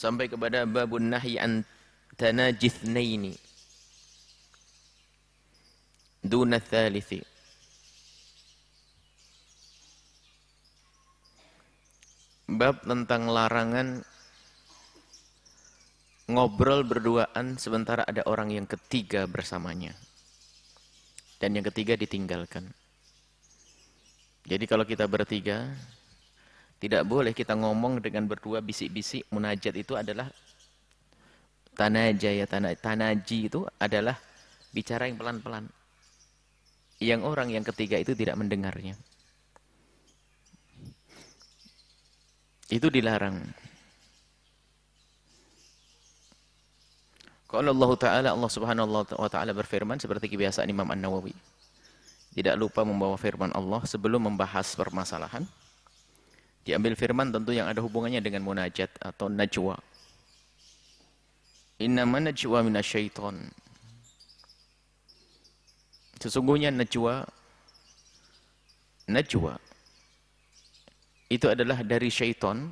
sampai kepada babun nahyi an tanajithnaini duna thalithi. Bab tentang larangan ngobrol berduaan sementara ada orang yang ketiga bersamanya. Dan yang ketiga ditinggalkan. Jadi kalau kita bertiga, tidak boleh kita ngomong dengan berdua bisik-bisik. Munajat itu adalah tanaji itu adalah bicara yang pelan-pelan. Yang orang yang ketiga itu tidak mendengarnya. Itu dilarang. Kalau Allah Subhanahu wa taala berfirman seperti kebiasaan Imam An-Nawawi. Tidak lupa membawa firman Allah sebelum membahas permasalahan. Diambil firman tentu yang ada hubungannya dengan munajat atau najwa. Innama najwa minasyaiton. Sesungguhnya najwa itu adalah dari syaitan.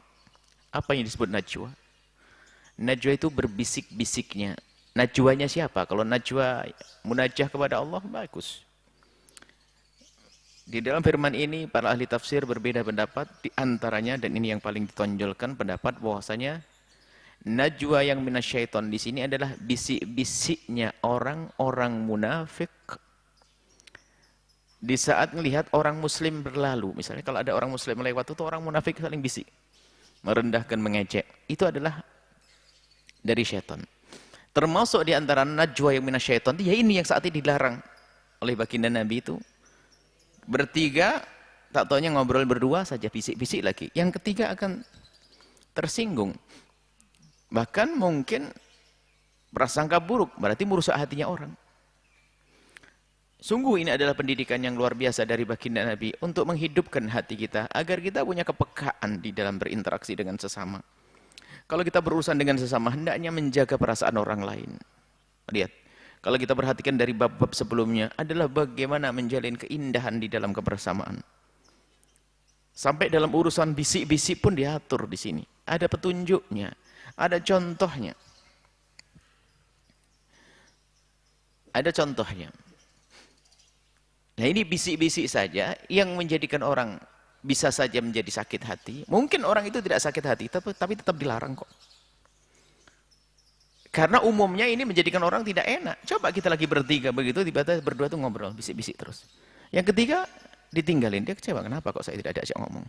Apa yang disebut najwa? Najwa itu berbisik-bisiknya. Najwanya siapa? Kalau najwa munajah kepada Allah, bagus. Di dalam firman ini, para ahli tafsir berbeda pendapat. Di antaranya, dan ini yang paling ditonjolkan, pendapat bahwasanya najwa yang minasyaiton di sini adalah bisik-bisiknya orang-orang munafik. Di saat melihat orang muslim berlalu, misalnya kalau ada orang muslim lewat itu orang munafik saling bisik, merendahkan, mengejek, itu adalah dari syaitan. Termasuk di antara najwa yang minasyaiton, ya ini yang saat ini dilarang oleh baginda Nabi itu. Bertiga, tak taunya ngobrol berdua saja, bisik-bisik lagi. Yang ketiga akan tersinggung. Bahkan mungkin prasangka buruk, berarti merusak hatinya orang. Sungguh ini adalah pendidikan yang luar biasa dari baginda Nabi untuk menghidupkan hati kita agar kita punya kepekaan di dalam berinteraksi dengan sesama. Kalau kita berurusan dengan sesama, hendaknya menjaga perasaan orang lain. Lihat, kalau kita perhatikan dari bab-bab sebelumnya adalah bagaimana menjalin keindahan di dalam kebersamaan. Sampai dalam urusan bisik-bisik pun diatur di sini. Ada petunjuknya, ada contohnya. Ada contohnya. Nah ini bisik-bisik saja yang menjadikan orang bisa saja menjadi sakit hati. Mungkin orang itu tidak sakit hati, tapi tetap dilarang kok. Karena umumnya ini menjadikan orang tidak enak. Coba kita lagi bertiga begitu, tiba-tiba berdua tuh ngobrol, bisik-bisik terus. Yang ketiga ditinggalin, dia kecewa. Kenapa kok saya tidak diajak ngomong?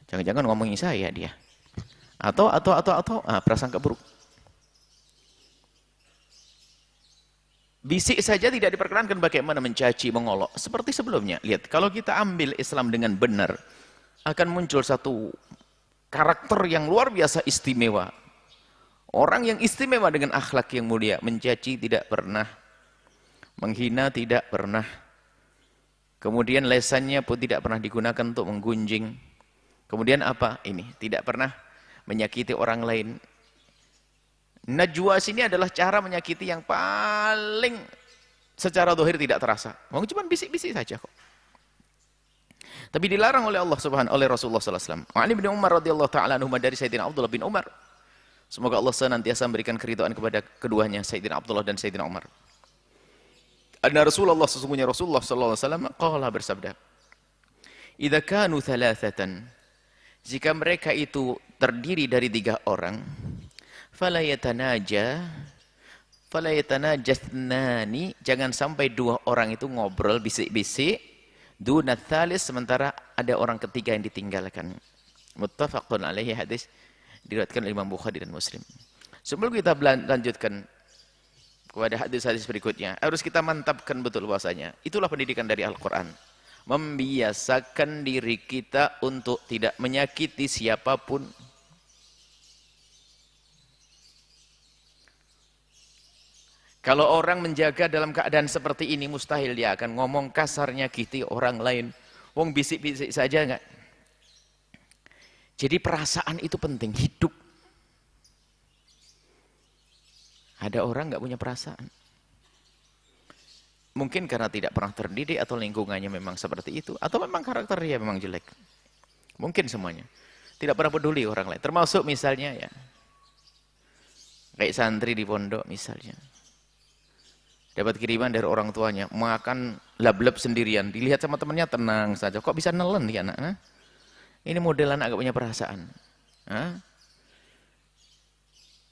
Jangan-jangan ngomongin saya dia. Atau prasangka buruk. Bisik saja tidak diperkenankan, bagaimana mencaci, mengolok. Seperti sebelumnya. Lihat, kalau kita ambil Islam dengan benar, akan muncul satu karakter yang luar biasa istimewa. Orang yang istimewa dengan akhlak yang mulia. Mencaci tidak pernah. Menghina tidak pernah. Kemudian lesannya pun tidak pernah digunakan untuk menggunjing. Kemudian apa? Ini, tidak pernah menyakiti orang lain. Najwa sini adalah cara menyakiti yang paling secara zahir tidak terasa. Mau cuma bisik-bisik saja kok. Tapi dilarang oleh Allah Subhanahu oleh Rasulullah sallallahu alaihi wasallam. Ali bin Umar radhiyallahu taala anhu dari Sayyidina Abdullah bin Umar. Semoga Allah senantiasa memberikan keridhaan kepada keduanya, Sayyidina Abdullah dan Sayyidina Umar. Anna Rasulullah, sesungguhnya Rasulullah sallallahu alaihi wasallam qala bersabda, "Idza kanu thalathatan," jika mereka itu terdiri dari 3 orang, fala yatanajathnani, jangan sampai 2 orang itu ngobrol bisik-bisik, dunat thalis, sementara ada orang ketiga yang ditinggalkan. Muttafaqun alaihi, hadis diriwayatkan oleh Imam Bukhari dan Muslim. Sebelum kita lanjutkan kepada hadis-hadis berikutnya, harus kita mantapkan betul bahwasanya itulah pendidikan dari Al-Qur'an. Membiasakan diri kita untuk tidak menyakiti siapapun. Kalau orang menjaga dalam keadaan seperti ini, mustahil dia akan ngomong kasar, nyakiti orang lain. Wong bisik-bisik saja enggak. Jadi perasaan itu penting, hidup. Ada orang enggak punya perasaan. Mungkin karena tidak pernah terdidik atau lingkungannya memang seperti itu. Atau memang karakternya memang jelek. Mungkin semuanya. Tidak pernah peduli orang lain. Termasuk misalnya ya, Kayak santri di pondok misalnya. Dapat kiriman dari orang tuanya, makan lab-lab sendirian. Dilihat sama temannya tenang saja. Kok bisa nelen ya anak? Nah? Ini model anak gak punya perasaan. Hah?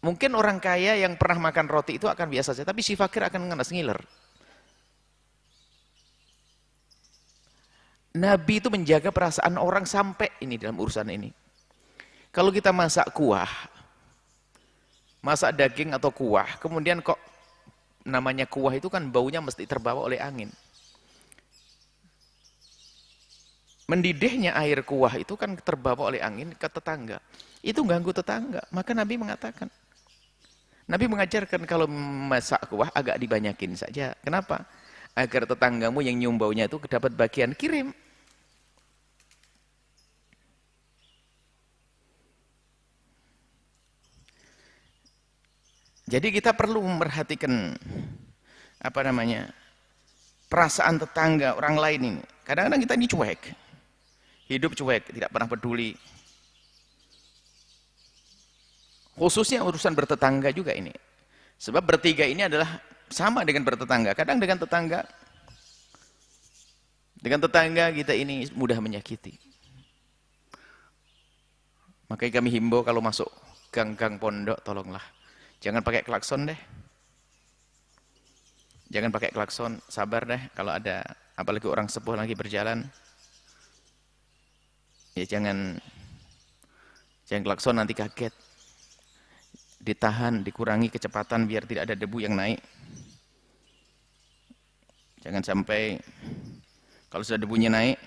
Mungkin orang kaya yang pernah makan roti itu akan biasa saja, tapi si fakir akan ngenes ngiler. Nabi itu menjaga perasaan orang sampai ini dalam urusan ini. Kalau kita masak kuah, masak daging atau kuah, kemudian kok namanya kuah itu kan baunya mesti terbawa oleh angin. Mendidihnya air kuah itu kan terbawa oleh angin ke tetangga. Itu ganggu tetangga. Maka Nabi mengatakan, Nabi mengajarkan kalau masak kuah agak dibanyakin saja. Kenapa? Agar tetanggamu yang nyium baunya itu dapat bagian kirim. Jadi kita perlu memperhatikan apa namanya perasaan tetangga orang lain ini. Kadang-kadang kita ini cuek, hidup cuek, tidak pernah peduli. Khususnya urusan bertetangga juga ini. Sebab bertiga ini adalah sama dengan bertetangga. Kadang dengan tetangga kita ini mudah menyakiti. Makanya kami himbau kalau masuk gang-gang pondok, tolonglah jangan pakai klakson deh. Jangan pakai klakson, sabar deh kalau ada, apalagi orang sepuh lagi berjalan. Ya jangan klakson nanti kaget. Ditahan, dikurangi kecepatan biar tidak ada debu yang naik. Jangan sampai kalau sudah debunya naik,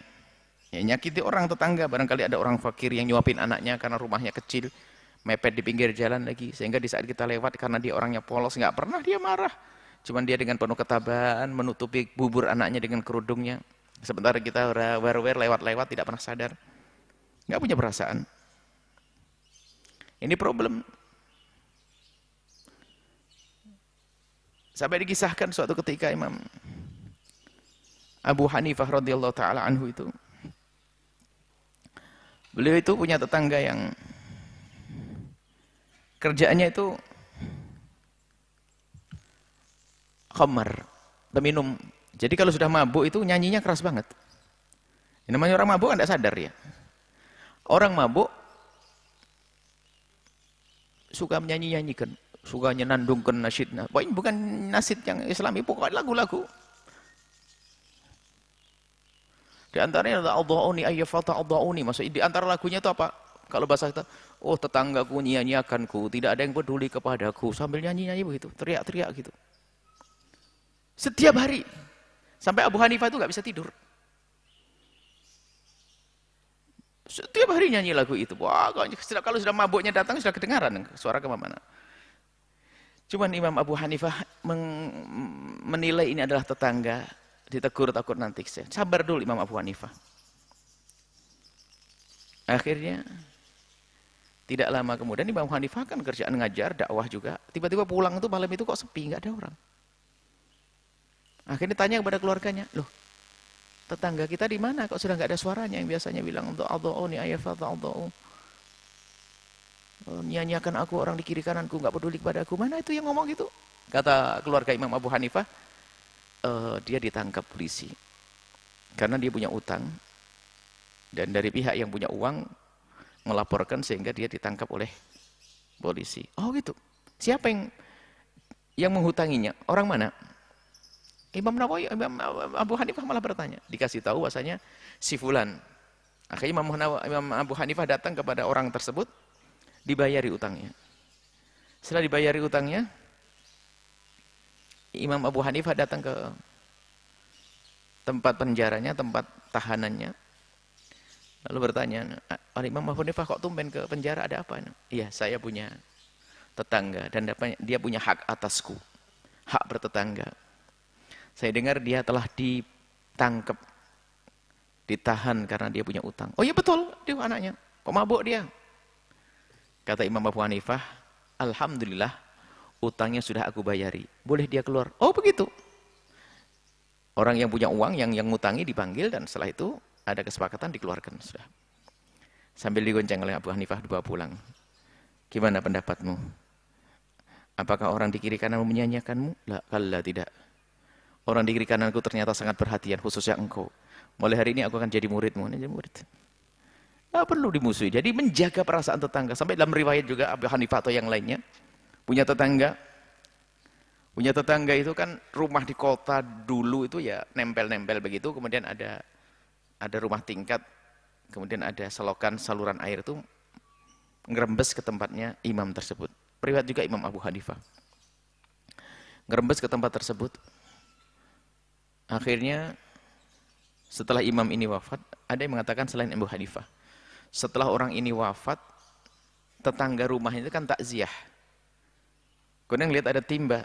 ya nyakiti orang tetangga. Barangkali ada orang fakir yang nyuapin anaknya karena rumahnya kecil, mepet di pinggir jalan lagi, sehingga di saat kita lewat karena dia orangnya polos, nggak pernah dia marah. Cuman dia dengan penuh ketabaan menutupi bubur anaknya dengan kerudungnya. Sementara kita war-war lewat-lewat tidak pernah sadar. Nggak punya perasaan. Ini problem. Sampai dikisahkan suatu ketika Imam Abu Hanifah radhiyallahu taala anhu itu, beliau itu punya tetangga yang kerjaannya itu khamar, peminum. Jadi kalau sudah mabuk itu nyanyinya keras banget. Ini namanya orang mabuk kan tidak sadar ya. Orang mabuk suka menyanyi-nyanyikan, suka nyenandungkan nasyidnya. Pokoknya bukan nasyid yang Islami, pokoknya lagu-lagu. Di antaranya adalah Adha'uni ayyafata Adha'uni. Maksudnya di antara lagunya itu apa? Kalau bahasa kita, oh tetanggaku nyanyiakanku, tidak ada yang peduli kepadaku. Sambil nyanyi-nyanyi begitu, teriak-teriak gitu. Setiap hari. Sampai Abu Hanifah itu nggak bisa tidur. Setiap hari nyanyi lagu itu. Wah, kalau sudah mabuknya datang, sudah kedengaran suara kemana-mana. Cuman Imam Abu Hanifah menilai ini adalah tetangga. Ditegur takut nanti. Sabar dulu Imam Abu Hanifah. Akhirnya, tidak lama kemudian Imam Abu Hanifah kan kerjaan ngajar, dakwah juga. Tiba-tiba pulang itu malam itu kok sepi, nggak ada orang. Akhirnya tanya kepada keluarganya, loh tetangga kita di mana kok sudah nggak ada suaranya yang biasanya bilang Adha'uni ayyafata Adha'u. Nyanyiakan aku orang di kiri kananku nggak peduli kepada aku. Mana itu yang ngomong gitu? Kata keluarga Imam Abu Hanifah, dia ditangkap polisi karena dia punya utang dan dari pihak yang punya uang melaporkan sehingga dia ditangkap oleh polisi. Oh gitu. Siapa yang menghutanginya? Orang mana? Imam Abu Hanifah malah bertanya, dikasih tahu bahasanya si fulan. Akhirnya Imam Abu Hanifah datang kepada orang tersebut, dibayari utangnya. Setelah dibayari utangnya, Imam Abu Hanifah datang ke tempat penjaranya, tempat tahanannya. Lalu bertanya, Imam Abu Hanifah kok tumben ke penjara, ada apa? Iya, saya punya tetangga dan dia punya hak atasku, hak bertetangga. Saya dengar dia telah ditangkap, ditahan karena dia punya utang. Oh iya betul, dia anaknya. Kok mabuk dia? Kata Imam Abu Hanifah, alhamdulillah utangnya sudah aku bayari. Boleh dia keluar? Oh begitu. Orang yang punya uang, yang ngutangi dipanggil dan setelah itu ada kesepakatan dikeluarkan sudah. Sambil digonceng oleh Abu Hanifah dibawa pulang. Gimana pendapatmu? Apakah orang di kiri kananmu menyanyiakanmu? La, kalla tidak. Orang di kiri kananku ternyata sangat perhatian, khususnya engkau. Mulai hari ini aku akan jadi muridmu. Jadi murid. Tidak perlu dimusuhi. Jadi menjaga perasaan tetangga. Sampai dalam riwayat juga Abu Hanifah atau yang lainnya. Punya tetangga. Punya tetangga itu kan rumah di kota dulu itu ya nempel-nempel begitu. Kemudian ada rumah tingkat. Kemudian ada selokan saluran air itu ngerembes ke tempatnya imam tersebut. Riwayat juga Imam Abu Hanifah. Ngerembes ke tempat tersebut. Akhirnya setelah imam ini wafat, ada yang mengatakan selain Abu Hanifah, setelah orang ini wafat, tetangga rumahnya itu kan takziah. Kemudian lihat ada timba.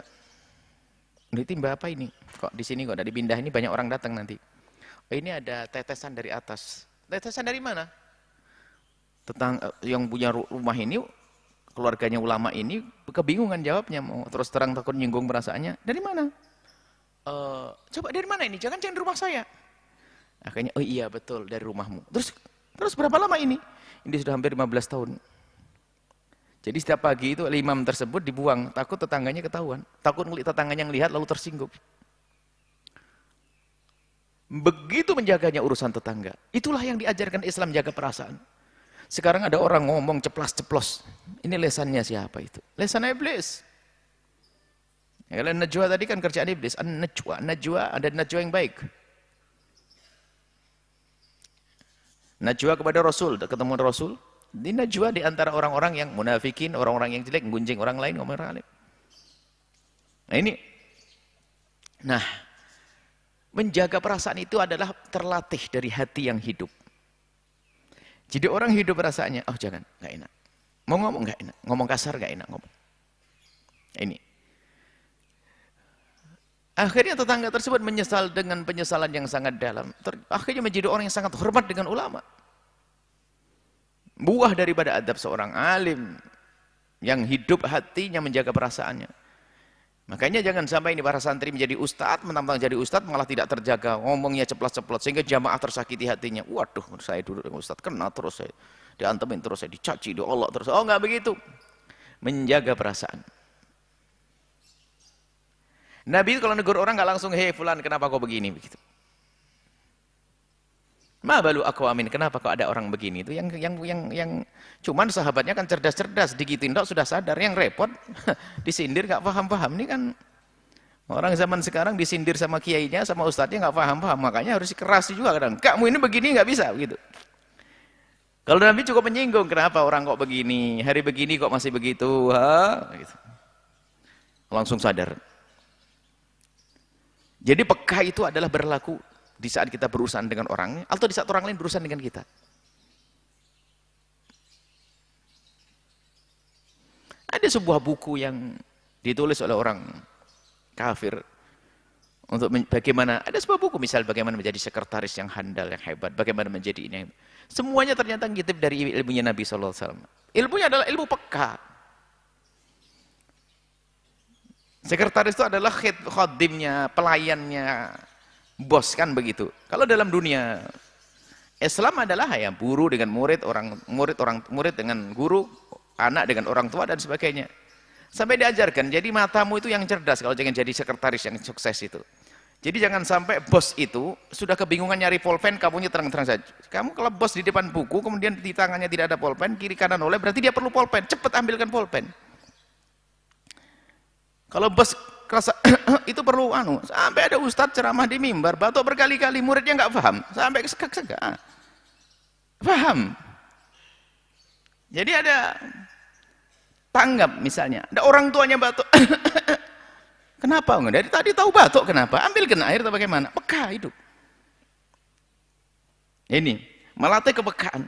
Ini timba apa ini? Kok di sini kok ada dipindah, ini banyak orang datang nanti. Oh, ini ada tetesan dari atas. Tetesan dari mana? Tetangga yang punya rumah ini, keluarganya ulama ini kebingungan jawabnya, mau terus terang takut nyinggung perasaannya. Dari mana? Coba dari mana ini? Jangan rumah saya. Akhirnya, oh iya betul dari rumahmu. Terus berapa lama ini? Ini sudah hampir 15 tahun. Jadi setiap pagi itu imam tersebut dibuang, takut tetangganya ketahuan. Takut tetangganya melihat lalu tersinggung. Begitu menjaganya urusan tetangga. Itulah yang diajarkan Islam, jaga perasaan. Sekarang ada orang ngomong ceplas-ceplos. Ini lesannya siapa itu? Lesan iblis. Ya, kalau najwa tadi kan kerjaan iblis. Najwa, ada najwa yang baik. Najwa kepada Rasul, ketemu Rasul. Ini najwa di antara orang-orang yang munafikin, orang-orang yang jelek, gunjing orang lain, ngomong orang lain. Nah ini. Nah, menjaga perasaan itu adalah terlatih dari hati yang hidup. Jadi orang hidup perasaannya, oh jangan, nggak enak. Mau ngomong nggak enak, ngomong kasar nggak enak ngomong. Ini. Akhirnya tetangga tersebut menyesal dengan penyesalan yang sangat dalam. Akhirnya menjadi orang yang sangat hormat dengan ulama. Buah daripada adab seorang alim yang hidup hatinya menjaga perasaannya. Makanya jangan sampai ini para santri menjadi ustadz, mentang-mentang jadi ustadz malah tidak terjaga, ngomongnya ceplas-ceplos sehingga jamaah tersakiti hatinya. Waduh, saya duduk dengan ustadz kena terus, saya diantemin terus, saya dicaci, diolok terus. Oh enggak begitu. Menjaga perasaan. Nabi kalau negur orang nggak langsung, hei fulan kenapa kau begini begitu. Ma balu aqwamin, kenapa kok ada orang begini itu yang cuman sahabatnya kan cerdas-cerdas, digitin dok sudah sadar, yang repot disindir nggak paham-paham. Ini kan orang zaman sekarang disindir sama kiainya, sama ustadznya nggak paham-paham, makanya harus keras juga kadang. Kamu ini begini nggak bisa begitu. Kalau Nabi cukup menyinggung, kenapa orang kok begini, hari begini kok masih begitu, gitu. Langsung sadar. Jadi peka itu adalah berlaku di saat kita berurusan dengan orangnya atau di saat orang lain berurusan dengan kita. Ada sebuah buku yang ditulis oleh orang kafir untuk bagaimana, ada sebuah buku misal bagaimana menjadi sekretaris yang handal, yang hebat, bagaimana menjadi ini. Semuanya ternyata ngintip dari ilmunya Nabi SAW. Ilmunya adalah ilmu peka. Sekretaris itu adalah khadimnya, pelayannya bos, kan begitu. Kalau dalam dunia Islam adalah ya guru dengan murid, murid dengan guru, anak dengan orang tua dan sebagainya. Sampai diajarkan, jadi matamu itu yang cerdas kalau jangan jadi sekretaris yang sukses itu. Jadi jangan sampai bos itu sudah kebingungan nyari pulpen, kamunya terang-terang saja. Kamu kalau bos di depan buku, kemudian di tangannya tidak ada pulpen, kiri kanan oleh, berarti dia perlu pulpen, cepat ambilkan pulpen. Kalau bos kerasa itu perlu sampai ada ustadz ceramah di mimbar, batuk berkali-kali, muridnya nggak paham, sampai segak-segak. Paham? Jadi ada tanggap misalnya, ada orang tuanya batuk. Kenapa? Dari tadi tahu batuk, kenapa? Ambilkan air atau bagaimana? Peka hidup. Ini melatih kepekaan.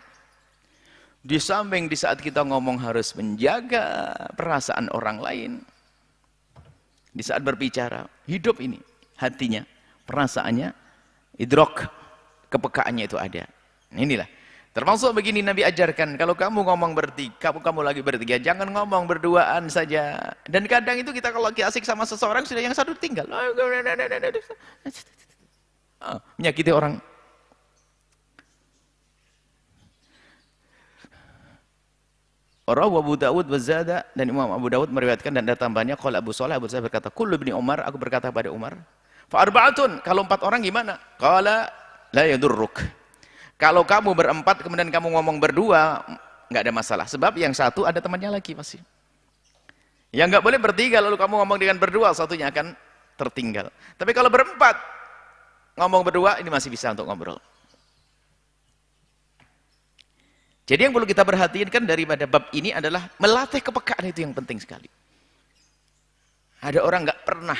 Di samping di saat kita ngomong harus menjaga perasaan orang lain. Di saat berbicara, hidup ini, hatinya, perasaannya, idrok, kepekaannya itu ada. Inilah. Termasuk begini Nabi ajarkan, kalau kamu ngomong bertiga, kamu lagi bertiga, jangan ngomong berduaan saja. Dan kadang itu kita kalau asik sama seseorang, sudah yang satu tinggal. Menyakiti orang. Rawahu Abu Dawud wa zada, dan Imam Abu Dawud meriwayatkan dan ada tambahannya qala Abu Shalih, Abu Shalih berkata, kullu ibni Umar, aku berkata pada Umar, fa arba'atun, kalau 4 orang gimana? Qala la yadurruk. Kalau kamu berempat kemudian kamu ngomong berdua, enggak ada masalah, sebab yang satu ada temannya lagi pasti. Yang enggak boleh bertiga lalu kamu ngomong dengan berdua, satunya akan tertinggal. Tapi kalau berempat ngomong berdua, ini masih bisa untuk ngobrol. Jadi yang perlu kita perhatikan daripada bab ini adalah melatih kepekaan, itu yang penting sekali. Ada orang nggak pernah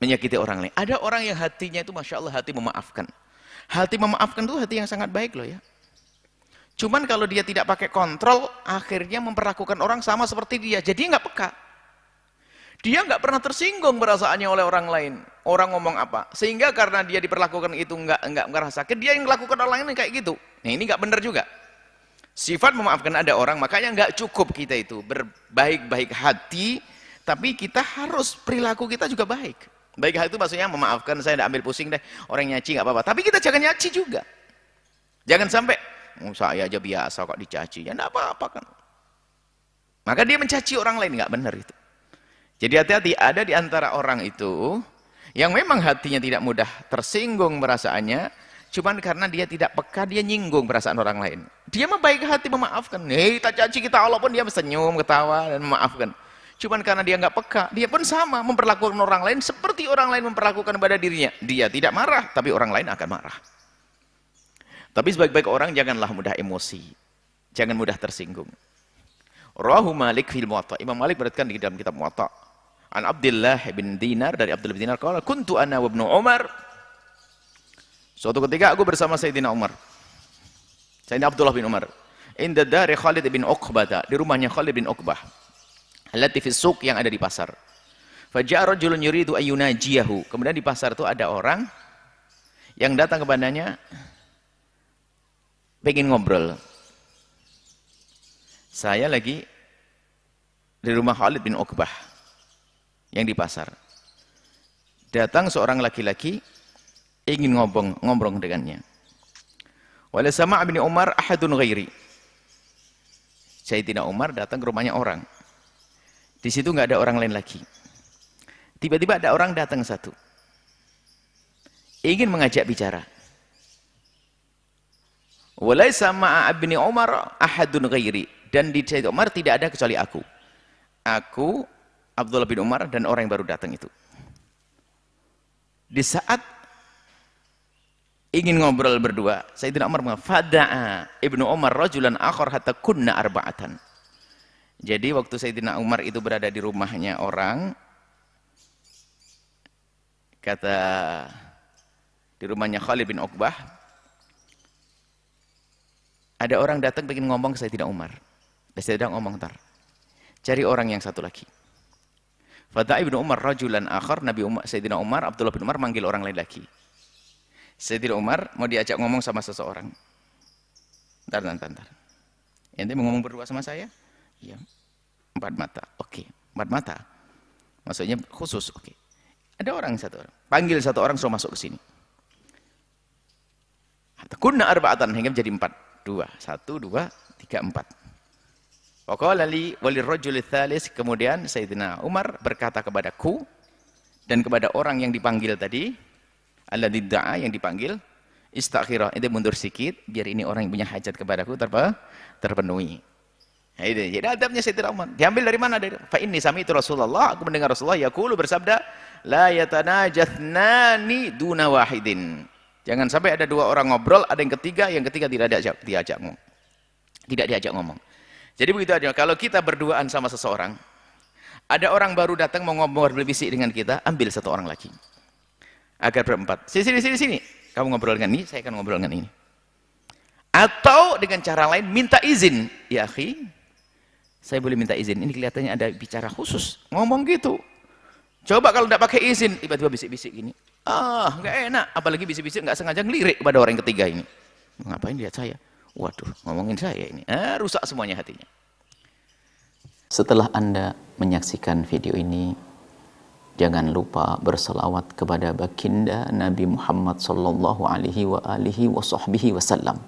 menyakiti orang lain. Ada orang yang hatinya itu Masya Allah hati memaafkan. Hati memaafkan itu hati yang sangat baik loh ya. Cuman kalau dia tidak pakai kontrol, akhirnya memperlakukan orang sama seperti dia. Jadi nggak peka. Dia nggak pernah tersinggung perasaannya oleh orang lain. Orang ngomong apa, sehingga karena dia diperlakukan itu nggak ngerasakan, dia yang melakukan orang lain kayak gitu. Nah ini nggak benar juga. Sifat memaafkan ada orang, makanya nggak cukup kita itu berbaik-baik hati, tapi kita harus perilaku kita juga baik. Baik hati itu maksudnya memaafkan, saya tidak ambil pusing deh, orang nyaci nggak apa-apa. Tapi kita jangan nyaci juga. Jangan sampai, saya aja biasa kok dicaci, ya nggak apa-apa kan. Maka dia mencaci orang lain, nggak benar itu. Jadi hati-hati, ada di antara orang itu yang memang hatinya tidak mudah tersinggung perasaannya, cuman karena dia tidak peka, dia nyinggung perasaan orang lain. Dia mah baik hati memaafkan. Kita caci kita, walaupun dia senyum, ketawa dan memaafkan. Cuman karena dia nggak peka, dia pun sama memperlakukan orang lain seperti orang lain memperlakukan pada dirinya. Dia tidak marah, tapi orang lain akan marah. Tapi sebaik-baik orang janganlah mudah emosi, jangan mudah tersinggung. Rawahu Malik fil Muwatta. Imam Malik beriwayatkan di dalam kitab Muwatta. An Abdullah bin Dinar, dari Abdullah bin Dinar, qala kuntu ana wa ibnu Umar. Suatu ketika aku bersama Sayyidina Umar. Sayyidina Abdullah bin Umar. Inda dari Khalid bin Uqbah, di rumahnya Khalid bin Uqbah. Allati fi suq, yang ada di pasar. Faja'a rajulun yuridu ayyunajiyahu. Kemudian di pasar itu ada orang yang datang kepadanya pengen ngobrol. Saya lagi di rumah Khalid bin Uqbah yang di pasar. Datang seorang laki-laki ingin ngobrol dengannya. Wala sama' bin Umar ahadun ghairi. Sayyidina Umar datang ke rumahnya orang. Di situ nggak ada orang lain lagi. Tiba-tiba ada orang datang satu. Ingin mengajak bicara. Wala sama' bin Umar ahadun ghairi. Dan di Sayyidina Umar tidak ada kecuali aku. Aku, Abdullah bin Umar, dan orang yang baru datang itu. Di saat ingin ngobrol berdua, Sayyidina Umar mengatakan, fada'a Ibnu Umar rajulan akhar hatta kunna arba'atan. Jadi waktu Sayyidina Umar itu berada di rumahnya orang, kata di rumahnya Khalid bin Uqbah, ada orang datang ingin ngomong ke Sayyidina Umar. Dan Sayyidina ngomong, ntar cari orang yang satu lagi. Fada'a Ibnu Umar rajulan akhar, Sayyidina Umar, Abdullah bin Umar manggil orang lain lagi. Sayyidina Umar mau diajak ngomong sama seseorang. Ntar. Ente mau ngomong berdua sama saya? Iya. 4 mata. Oke. 4 mata. Maksudnya khusus. Oke. Ada orang satu orang. Panggil satu orang suruh masuk ke sini. Kunna arba'atan, hingga menjadi 4. 2. 1, 2, 3, 4. Waqala li walir rajul tsalis, kemudian Sayyidina Umar berkata kepadaku dan kepada orang yang dipanggil tadi, alladzi da'a, yang dipanggil, istaghfirah, itu mundur sedikit biar ini orang yang punya hajat kepadaku terpenuhi. Nah, itu. Jadi adabnya Sayyidina Umar. Diambil dari mana? Fa inni sami'tu Rasulullah, aku mendengar Rasulullah yaqulu, bersabda, la yatanajatsnani duna wahidin. Jangan sampai ada 2 orang ngobrol, ada yang ketiga tidak diajak ngomong. Jadi begitu aja, kalau kita berduaan sama seseorang, ada orang baru datang mau ngobrol berbisik dengan kita, ambil satu orang lagi. Agar berempat. Sini. Kamu ngobrol dengan ini, saya akan ngobrol dengan ini. Atau dengan cara lain, minta izin. Ya akhi, saya boleh minta izin. Ini kelihatannya ada bicara khusus. Ngomong gitu. Coba kalau tidak pakai izin, tiba-tiba bisik-bisik gini. Nggak enak. Apalagi bisik-bisik nggak sengaja ngelirik kepada orang yang ketiga ini. Ngapain lihat saya? Waduh, ngomongin saya ini. Rusak semuanya hatinya. Setelah Anda menyaksikan video ini, jangan lupa berselawat kepada baginda Nabi Muhammad sallallahu alaihi wa alihi wa sahbihi wasallam.